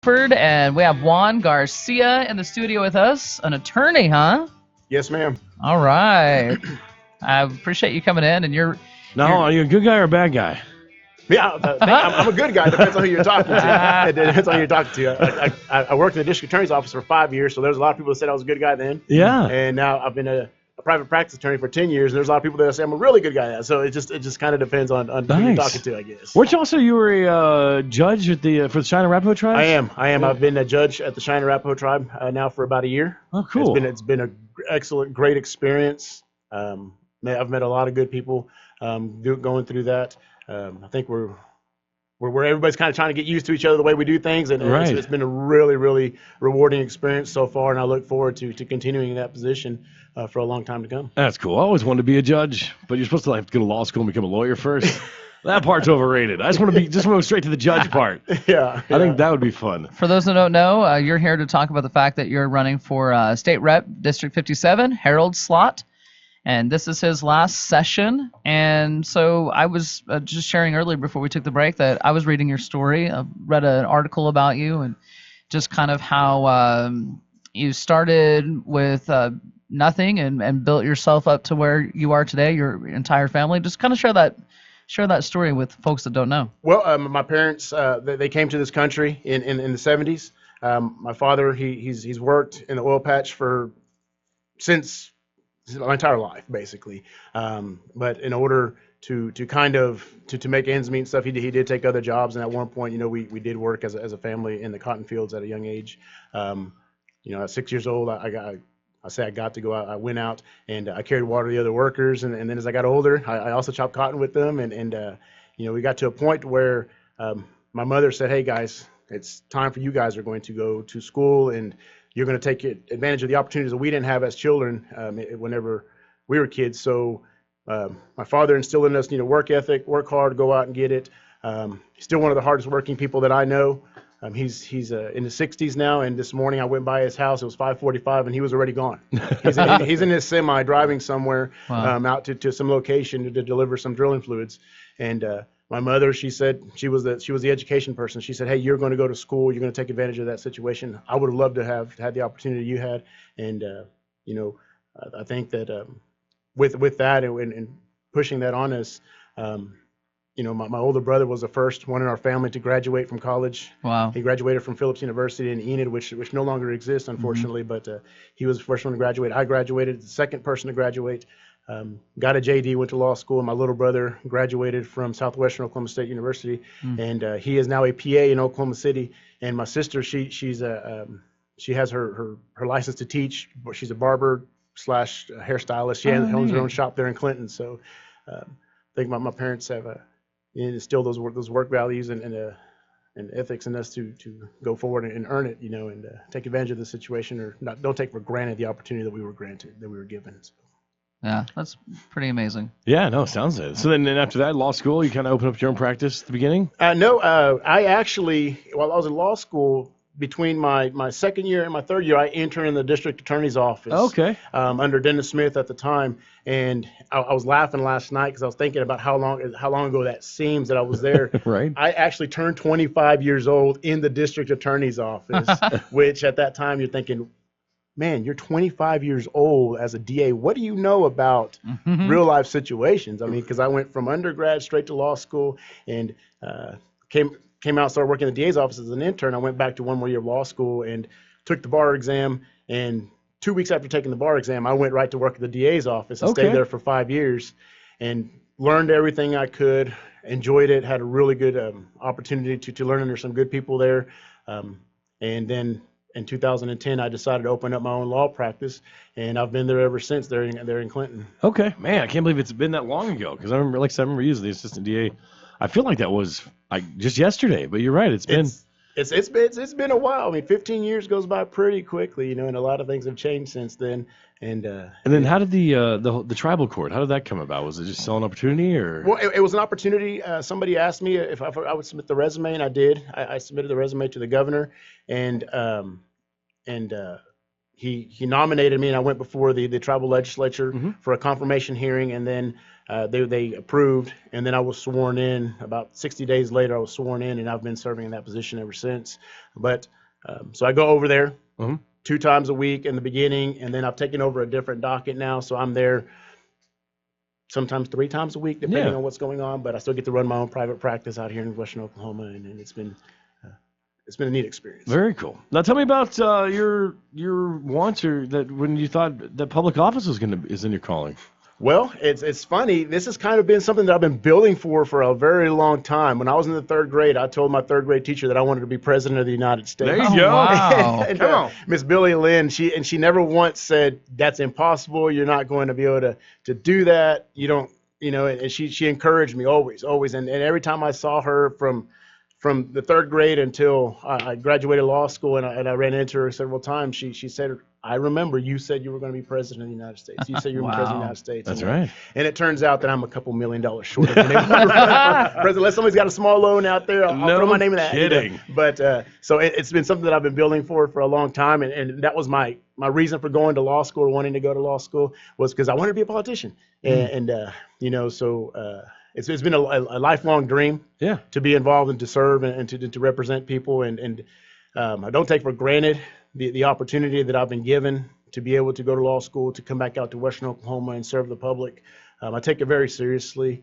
Rockford, and we have Juan Garcia in the studio with us, an attorney, huh? Yes, ma'am. All right. I appreciate you coming in, and Now, are you a good guy or a bad guy? Yeah, I'm a good guy. Depends on who you're talking to. It depends on who you're talking to. I worked in the district attorney's office for 5 years, so there's a lot of people that said I was a good guy then. Yeah. And now I've been a private practice attorney for 10 years, and there's a lot of people that say I'm a really good guy now. So it just kind of depends on who you're talking to, I guess. Weren't you also, you were a judge at for the Cheyenne Arapaho tribe? I am. I've been a judge at the Cheyenne Arapaho tribe now for about a year. Oh, cool. It's been an excellent, great experience. I've met a lot of good people going through that. I think we're everybody's kind of trying to get used to each other the way we do things, and right. it's been a really, really rewarding experience so far, and I look forward to continuing in that position for a long time to come. That's cool. I always wanted to be a judge, but you're supposed to have to go to law school and become a lawyer first. That part's overrated. I just want to go straight to the judge part. Yeah. I think that would be fun. For those that don't know, you're here to talk about the fact that you're running for State Rep District 57, Harold Slot. And this is his last session. And so I was just sharing earlier before we took the break that I was reading your story. I read an article about you and just kind of how you started with nothing and built yourself up to where you are today, your entire family. Just kind of share that story with folks that don't know. Well, my parents, they came to this country in the 70s. My father, he's worked in the oil patch since my entire life, basically. But in order to kind of to make ends meet and stuff, he did take other jobs. And at one point, we did work as a family in the cotton fields at a young age. At 6 years old, I got to go out. I went out and I carried water to the other workers. And then as I got older, I also chopped cotton with them. And we got to a point where my mother said, "Hey guys, it's time for you guys are going to go to school, and you're going to take advantage of the opportunities that we didn't have as children whenever we were kids." So my father instilled in us, work ethic, work hard, go out and get it. He's still one of the hardest working people that I know. He's in his 60s now, and this morning I went by his house. It was 5:45, and he was already gone. He's in his semi driving somewhere. Wow. Out to some location to deliver some drilling fluids. And my mother, she said she was the education person. She said, "Hey, you're going to go to school. You're going to take advantage of that situation." I would have loved to have had the opportunity you had, and I think that with that and pushing that on us, my older brother was the first one in our family to graduate from college. Wow. He graduated from Phillips University in Enid, which no longer exists, unfortunately. Mm-hmm. But he was the first one to graduate. I graduated, the second person to graduate. Got a JD, went to law school, and my little brother graduated from Southwestern Oklahoma State University, and he is now a PA in Oklahoma City. And my sister, she has her license to teach. She's a barber / hairstylist. She owns her own shop there in Clinton. So I think my parents have instilled those work values and ethics in us to go forward and earn it, and take advantage of the situation, or don't take for granted the opportunity that we were given. So. Yeah, that's pretty amazing. Yeah, no, sounds it. So then after that, law school, you kind of opened up your own practice at the beginning? No, I actually, while I was in law school, between my second year and my third year, I interned in the district attorney's office. Okay. Under Dennis Smith at the time, and I was laughing last night because I was thinking about how long ago that seems that I was there. Right. I actually turned 25 years old in the district attorney's office, which at that time you're thinking, man, you're 25 years old as a DA. What do you know about real life situations? I mean, because I went from undergrad straight to law school and came out and started working in the DA's office as an intern. I went back to one more year of law school and took the bar exam. And 2 weeks after taking the bar exam, I went right to work at the DA's office. I stayed there for 5 years and learned everything I could, enjoyed it, had a really good opportunity to learn under some good people there. And then in 2010, I decided to open up my own law practice, and I've been there ever since. They're in Clinton. Okay, man, I can't believe it's been that long ago. Because I remember using the assistant DA. I feel like that was just yesterday, but you're right. It's been a while. I mean, 15 years goes by pretty quickly, and a lot of things have changed since then. And then how did the tribal court? How did that come about? Was it just an opportunity, or? Well, it was an opportunity. Somebody asked me if I would submit the resume, and I did. I submitted the resume to the governor, and he nominated me, and I went before the tribal legislature Mm-hmm. for a confirmation hearing, and then they approved, and then I was sworn in. About 60 days later, I was sworn in, and I've been serving in that position ever since. But so I go over there Mm-hmm. 2 times a week in the beginning, and then I've taken over a different docket now, so I'm there sometimes 3 times a week, depending Yeah. on what's going on. But I still get to run my own private practice out here in Western Oklahoma, and it's been a neat experience. Very cool. Now tell me about your wants, or that when you thought that public office is in your calling. Well, it's funny. This has kind of been something that I've been building for a very long time. When I was in the 3rd grade, I told my 3rd grade teacher that I wanted to be president of the United States. There you Oh, go. wow. And, Come on. Miss Billy Lynn, she never once said that's impossible. You're not going to be able to do that. You don't, and she encouraged me always. And every time I saw her from the 3rd grade until I graduated law school, and I ran into her several times, she said, I remember you said you were going to be president of the United States. You said you were going to be president of the Wow. United States. That's And, right. And it turns out that I'm a couple $1 million short of being able to run for president. Unless somebody's got a small loan out there, I'll No throw my name in that. kidding. But so it's been something that I've been building for a long time, and that was my reason for going to law school, or wanting to go to law school, was because I wanted to be a politician. And so it's been a lifelong dream. Yeah. To be involved and to serve and to represent people, and I don't take for granted the opportunity that I've been given to be able to go to law school, to come back out to Western Oklahoma and serve the public. I take it very seriously,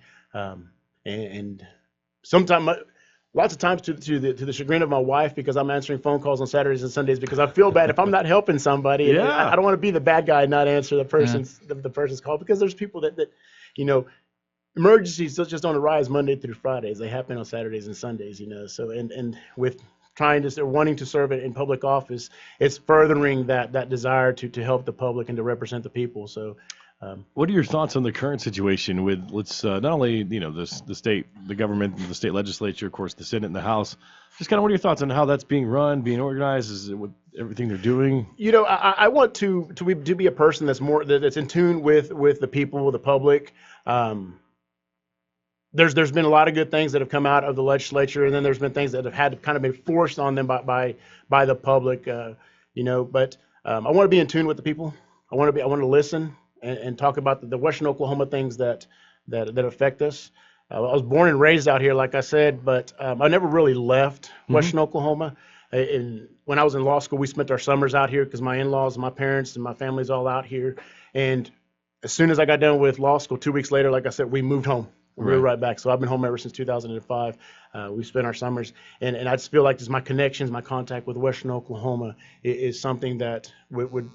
and sometimes, lots of times to the chagrin of my wife, because I'm answering phone calls on Saturdays and Sundays, because I feel bad if I'm not helping somebody. And Yeah. I don't want to be the bad guy and not answer the person's call, because there's people that emergencies just don't arise Monday through Fridays. They happen on Saturdays and Sundays, So and with wanting to serve in public office, it's furthering that desire to help the public and to represent the people. So, What are your thoughts on the current situation with not only the state, the government, the state legislature, of course, the Senate and the House? Just kind of what are your thoughts on how that's being run, being organized? Is it with everything they're doing? I want to be a person that's in tune with the people, the public. There's been a lot of good things that have come out of the legislature, and then there's been things that have had to kind of been forced on them by the public, But I want to be in tune with the people. I want to listen and talk about the Western Oklahoma things that affect us. I was born and raised out here, like I said, but I never really left Western Oklahoma. And when I was in law school, we spent our summers out here because my in-laws, my parents, and my family's all out here. And as soon as I got done with law school, 2 weeks later, like I said, we moved home. We were right back. So I've been home ever since 2005. We spent our summers, and I just feel like just my connections, my contact with Western Oklahoma is something that would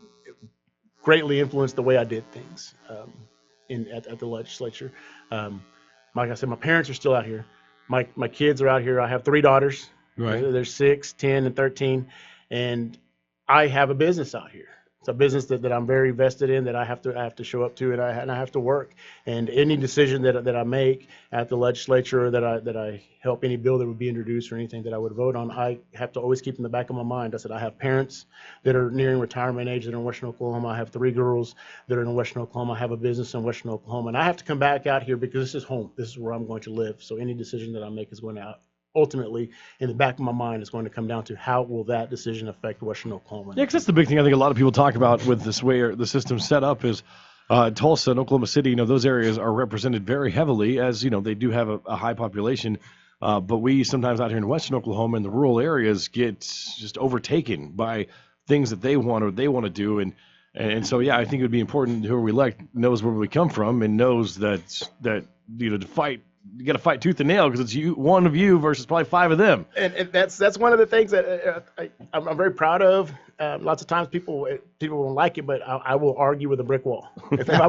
greatly influence the way I did things at the legislature. Like I said, my parents are still out here. My kids are out here. I have 3 daughters. Right. They're 6, 10, and 13, and I have a business out here. It's a business that I'm very vested in, that I have to show up to, and I have to work. And any decision that I make at the legislature, or that I help any bill that would be introduced, or anything that I would vote on, I have to always keep in the back of my mind. I said, I have parents that are nearing retirement age that are in Western Oklahoma. I have 3 girls that are in Western Oklahoma. I have a business in Western Oklahoma, and I have to come back out here because this is home. This is where I'm going to live. So any decision that I make is going to ultimately, in the back of my mind, is going to come down to how will that decision affect Western Oklahoma. Yeah, because that's the big thing I think a lot of people talk about with this way the system's set up is Tulsa and Oklahoma City, those areas are represented very heavily, as, they do have a high population. But we sometimes out here in Western Oklahoma in the rural areas get just overtaken by things that they want to do. And so, yeah, I think it would be important whoever we elect knows where we come from and knows that to fight, you got to fight tooth and nail, because it's one of you versus probably 5 of them. And that's one of the things that I'm very proud of. Lots of times people won't like it, but I will argue with a brick wall. If I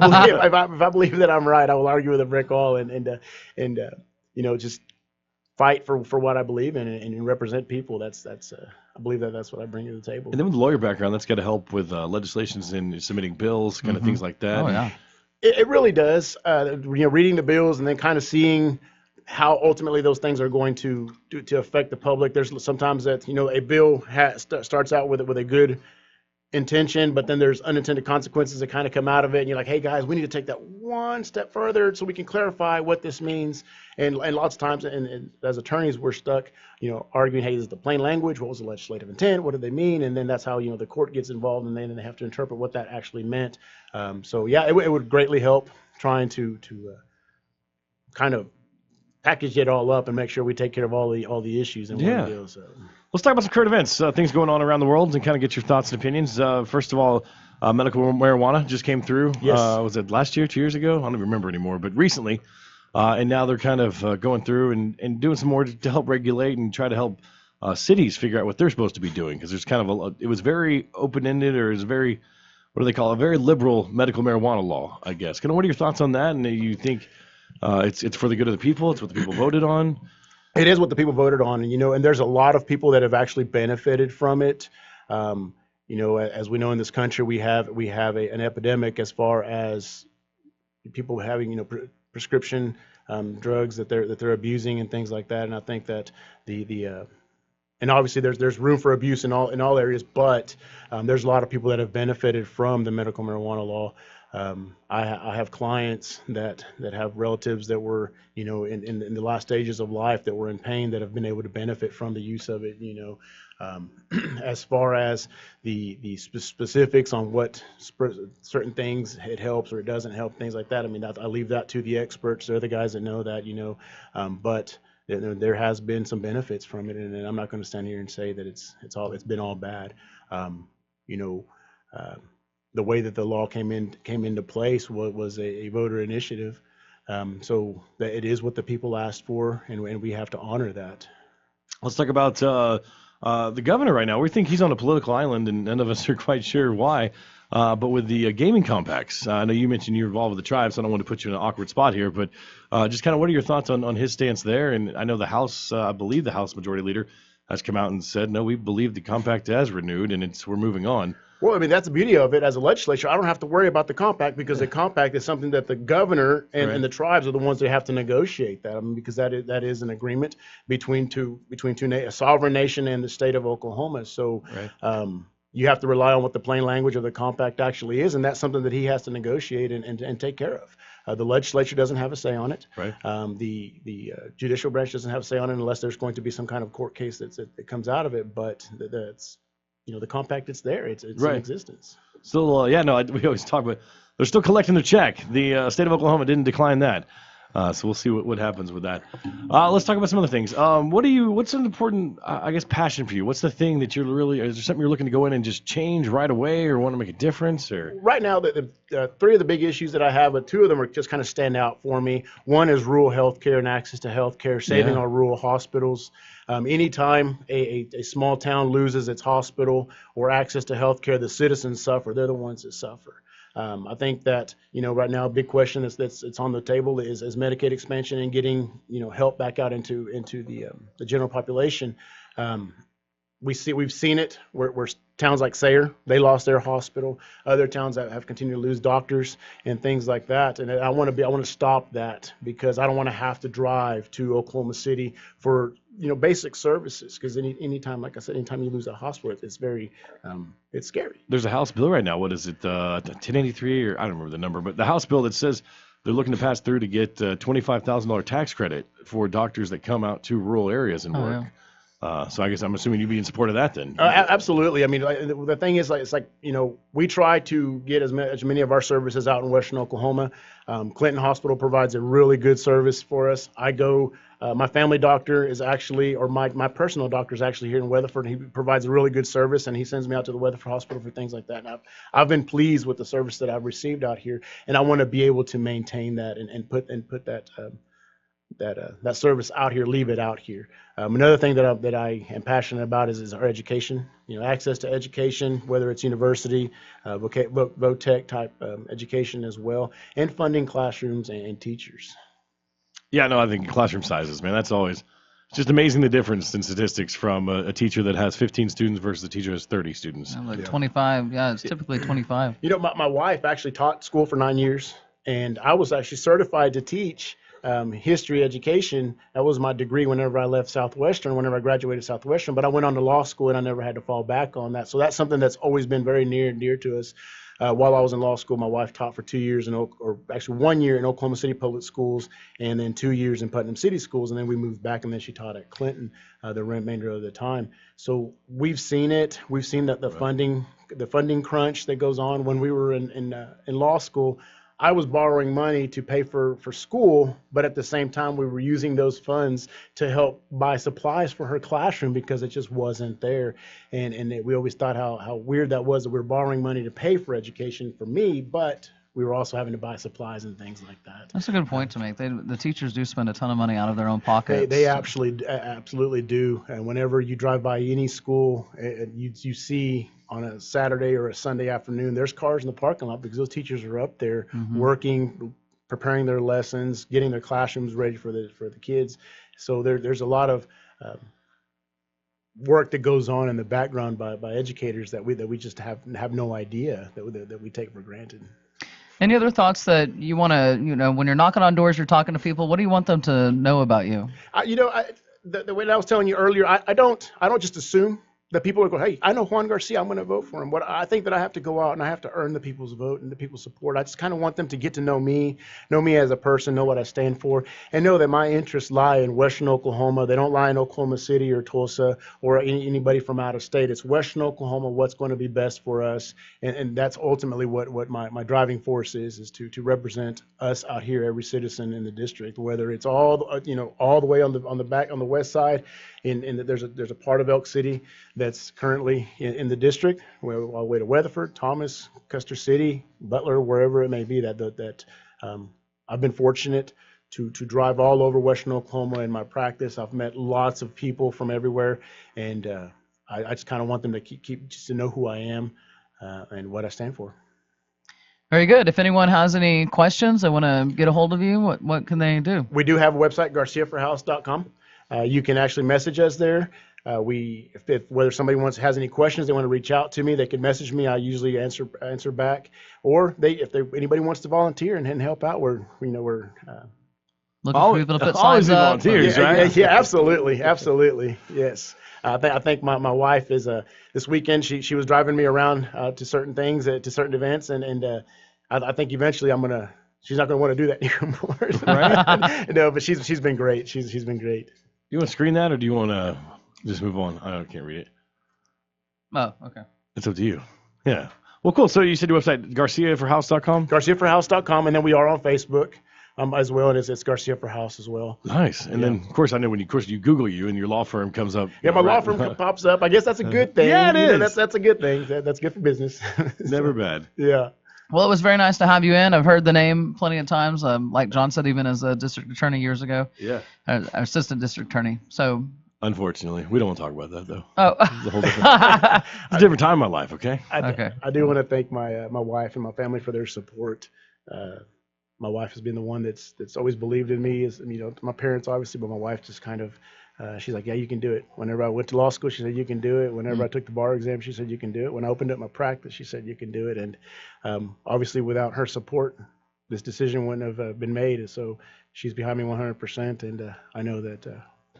believe that I'm right, I will argue with a brick wall and just fight for what I believe in and represent people. That's I believe that's what I bring to the table. And then with the lawyer background, that's got to help with legislations and submitting bills, kind of things like that. Oh, yeah. It really does. Reading the bills and then kind of seeing how ultimately those things are going to affect the public. There's sometimes that a bill starts out with a good intention, but then there's unintended consequences that kind of come out of it. And you're like, hey guys, we need to take that one step further so we can clarify what this means. And lots of times, and as attorneys, we're stuck, arguing, hey, is it the plain language? What was the legislative intent? What did they mean? And then that's how, the court gets involved, and then they have to interpret what that actually meant. So yeah, it would greatly help trying to kind of package it all up and make sure we take care of all the issues in one deal. So let's talk about some current events, things going on around the world, and kind of get your thoughts and opinions. First of all, medical marijuana just came through. Yes. Was it last year, 2 years ago? I don't even remember anymore, but recently. And now they're kind of going through and doing some more to help regulate and try to help cities figure out what they're supposed to be doing. Because there's kind of it was very open-ended, or is very, what do they call it? A very liberal medical marijuana law, I guess. Kind of, what are your thoughts on that? And you think it's for the good of the people? It's what the people voted on? It is what the people voted on, and there's a lot of people that have actually benefited from it. As we know in this country, we have an epidemic as far as people having prescription drugs that they're abusing and things like that. And I think that and obviously there's room for abuse in all areas, but there's a lot of people that have benefited from the medical marijuana law. I have clients that have relatives that were, in the last stages of life, that were in pain, that have been able to benefit from the use of it. As far as the specifics on what certain things it helps or it doesn't help, things like that. I mean, I leave that to the experts. They're the guys that know that, but there has been some benefits from it, and I'm not going to stand here and say that it's been all bad. The way that the law came into place was a voter initiative, so that it is what the people asked for, and we have to honor that. Let's talk about the governor right now. We think he's on a political island, and none of us are quite sure why. But with the gaming compacts, I know you mentioned you're involved with the tribe, so I don't want to put you in an awkward spot here. But just kind of, what are your thoughts on his stance there? And I know the House, I believe the House Majority Leader has come out and said, no, we believe the compact as renewed, and we're moving on. Well, I mean, that's the beauty of it. As a legislature, I don't have to worry about the compact, because the compact is something that the governor and the tribes are the ones that have to negotiate that. I mean, because that is an agreement between a sovereign nation and the state of Oklahoma. So you have to rely on what the plain language of the compact actually is, and that's something that he has to negotiate and take care of. The legislature doesn't have a say on it. Right. The judicial branch doesn't have a say on it unless there's going to be some kind of court case that comes out of it. But that's the compact, it's there. It's in existence. Still, we always talk about they're still collecting their check. The state of Oklahoma didn't decline that. So we'll see what happens with that. Let's talk about some other things. What's an important, passion for you? What's the thing that is there something you're looking to go in and just change right away, or want to make a difference? Or right now, the three of the big issues that I have, but two of them are just kind of stand out for me. One is rural health care and access to health care, saving our rural hospitals. Anytime a small town loses its hospital or access to health care, the citizens suffer. They're the ones that suffer. I think that right now a big question that's on the table is Medicaid expansion and getting help back out into the general population. We've seen it where towns like Sayre, they lost their hospital. Other towns that have continued to lose doctors and things like that. And I want to stop that, because I don't want to have to drive to Oklahoma City for basic services, because anytime, like I said, anytime you lose a hospital, it's very it's scary. There's a House bill right now. What is it? 1083, or I don't remember the number, but the House bill that says they're looking to pass through to get $25,000 tax credit for doctors that come out to rural areas and work. Yeah. So I guess I'm assuming you'd be in support of that then. Absolutely. I mean, the thing is, we try to get as many of our services out in Western Oklahoma. Clinton Hospital provides a really good service for us. I go. My family doctor is actually, or my personal doctor is actually here in Weatherford. He provides a really good service, and he sends me out to the Weatherford Hospital for things like that. And I've been pleased with the service that I've received out here, and I want to be able to maintain that and put that service out here, leave it out here. Another thing that I am passionate about is our education. Access to education, whether it's university, VOTEC type education as well, and funding classrooms and teachers. Yeah, no, I think classroom sizes, man, it's just amazing the difference in statistics from a teacher that has 15 students versus a teacher that has 30 students. 25. Yeah, it's typically 25. My wife actually taught school for 9 years, and I was actually certified to teach history education. That was my degree whenever I left Southwestern, whenever I graduated Southwestern. But I went on to law school, and I never had to fall back on that. So that's something that's always been very near and dear to us. While I was in law school, my wife taught for 2 years or actually 1 year in Oklahoma City public schools, and then 2 years in Putnam City schools, and then we moved back, and then she taught at Clinton the remainder of the time. So we've seen it. We've seen that the funding crunch that goes on. When we were in law school, I was borrowing money to pay for school, but at the same time, we were using those funds to help buy supplies for her classroom because it just wasn't there. We always thought how weird that was that we were borrowing money to pay for education for me, but we were also having to buy supplies and things like that. That's a good point to make. The teachers do spend a ton of money out of their own pockets. They absolutely do. And whenever you drive by any school, you see on a Saturday or a Sunday afternoon, there's cars in the parking lot because those teachers are up there working, preparing their lessons, getting their classrooms ready for the kids. So there's a lot of work that goes on in the background by educators that we just have no idea that we take for granted. Any other thoughts that you want to, when you're knocking on doors, you're talking to people, what do you want them to know about you? The way that I was telling you earlier, I don't just assume that people are going, hey, I know Juan Garcia, I'm going to vote for him. But I think that I have to go out and I have to earn the people's vote and the people's support. I just kind of want them to get to know me as a person, know what I stand for, and know that my interests lie in Western Oklahoma. They don't lie in Oklahoma City or Tulsa or anybody from out of state. It's Western Oklahoma, what's going to be best for us. And that's ultimately what my driving force is to represent us out here, every citizen in the district, whether it's all the way on the west side. There's a part of Elk City that's currently in the district, all the way to Weatherford, Thomas, Custer City, Butler, wherever it may be. That I've been fortunate to drive all over Western Oklahoma in my practice. I've met lots of people from everywhere, and I just kind of want them to keep just to know who I am and what I stand for. Very good. If anyone has any questions, they want to get a hold of you, what can they do? We do have a website, garciaforhouse.com. You can actually message us there. Whether somebody has any questions, they want to reach out to me, they can message me. I usually answer back. Or if anybody wants to volunteer and help out, we're looking for people to put always signs up. volunteers, right? Yeah, absolutely. Yes. I think my wife is this weekend. She was driving me around to certain things, to certain events, and I think eventually she's not going to want to do that anymore. Right? No, but she's been great. She's been great. You want to screen that, or do you want to just move on? I can't read it. Oh, okay. It's up to you. Yeah. Well, cool. So you said your website, garciaforhouse.com? garciaforhouse.com, and then we are on Facebook as well, and it's Garcia for House as well. Nice. And then, of course, I know when you Google you and your law firm comes up. Yeah, my law firm pops up. I guess that's a good thing. Yeah, it is. That's a good thing. That's good for business. Never bad. Yeah. Well, it was very nice to have you in. I've heard the name plenty of times. Like John said, even as a district attorney years ago. Yeah. Assistant district attorney. So. Unfortunately, we don't want to talk about that though. Oh. It's a whole different. It's a different time in my life. Okay. I do want to thank my wife and my family for their support. My wife has been the one that's always believed in me. My parents obviously, but my wife just kind of. She's like, yeah, you can do it. Whenever I went to law school, she said, you can do it. Whenever I took the bar exam, she said, you can do it. When I opened up my practice, she said, you can do it. And obviously, without her support, this decision wouldn't have been made. And so she's behind me 100%. And I know that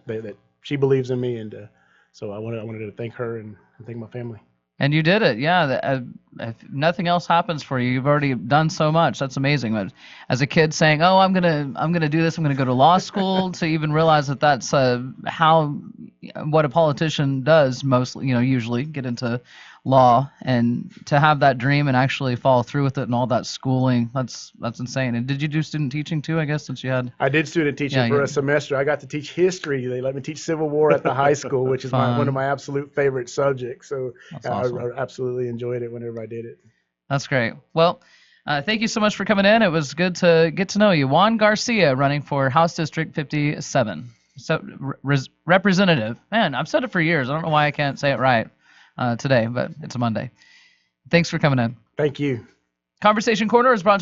that she believes in me. And so I wanted to thank her and thank my family. And you did it, yeah. If nothing else happens for you, you've already done so much. That's amazing. But as a kid saying, "Oh, I'm gonna do this. I'm gonna go to law school," to even realize that that's what a politician does mostly. Usually get into law, and to have that dream and actually follow through with it and all that schooling, that's insane. And did you do student teaching too? I guess since you had. I did student teaching for a semester. I got to teach history. They let me teach Civil War at the high school, which is one of my absolute favorite subjects. So awesome. I absolutely enjoyed it whenever I did it. That's great. Well, thank you so much for coming in. It was good to get to know you. Juan Garcia, running for House District 57. So representative. Man, I've said it for years. I don't know why I can't say it right today, but it's a Monday. Thanks for coming in. Thank you. Conversation Corner is brought to